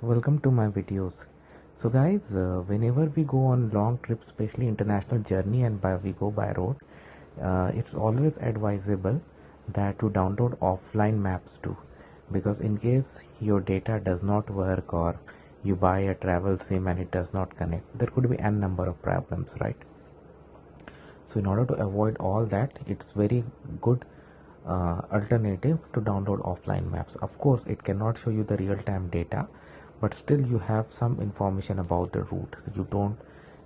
Welcome to my videos. So guys, whenever we go on long trips, especially international journey and we go by road, it's always advisable that to download offline maps too, because in case your data does not work or you buy a travel sim and it does not connect, there could be n number of problems, right? So in order to avoid all that, it's very good alternative to download offline maps. Of course, it cannot show you the real-time data, but still you have some information about the route. You don't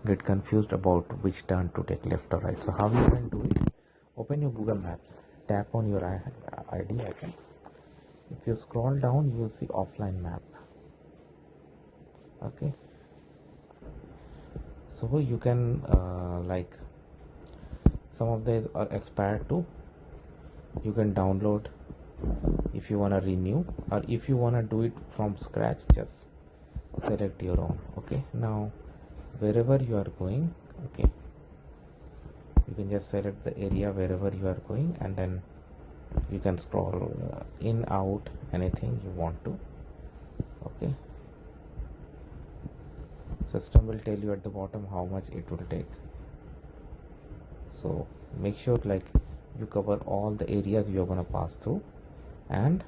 get confused about which turn to take, left or right. So how you can do it? Open your Google Maps, tap on your ID icon. If you scroll down, you will see offline map. Okay, so you can like some of these are expired too. You can download if you want to renew, or if you want to do it from scratch, just select your own. Okay, now wherever you are going, okay, you can just select the area wherever you are going, and then you can scroll in, out, anything you want to. Okay, system will tell you at the bottom how much it will take, so make sure like you cover all the areas you are going to pass through and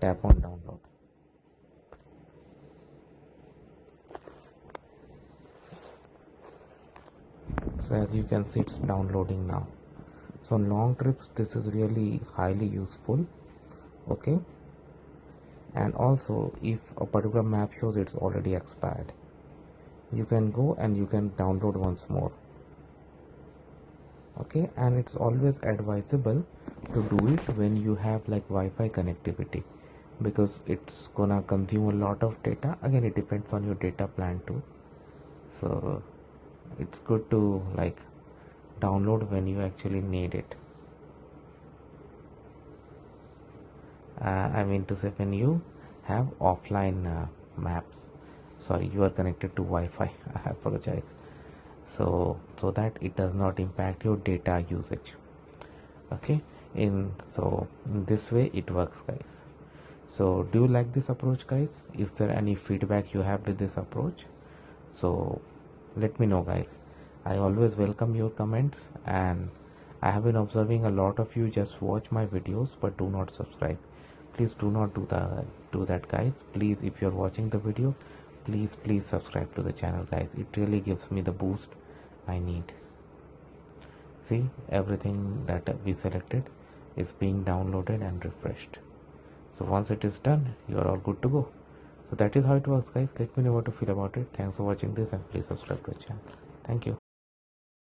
tap on download. So as you can see, it's downloading now. So on long trips this is really highly useful. Okay, and also if a particular map shows it's already expired, you can go and you can download once more. Okay, and it's always advisable to do it when you have like Wi-Fi connectivity, because it's gonna consume a lot of data. Again, it depends on your data plan too, so it's good to like download when you actually need it. I mean to say, when you have offline maps, sorry, you are connected to Wi-Fi, I apologize, so that it does not impact your data usage. Okay, in this way it works, guys. So do you like this approach, guys? Is there any feedback you have with this approach? So let me know, guys. I always welcome your comments, and I have been observing a lot of you just watch my videos but do not subscribe. Please do not do that, guys. Please, if you're watching the video, please subscribe to the channel, guys. It really gives me the boost I need. See, everything that we selected is being downloaded and refreshed. So once it is done, you are all good to go. So that is how it works, guys. Let me know what you feel about it. Thanks for watching this, and please subscribe to the channel. Thank you.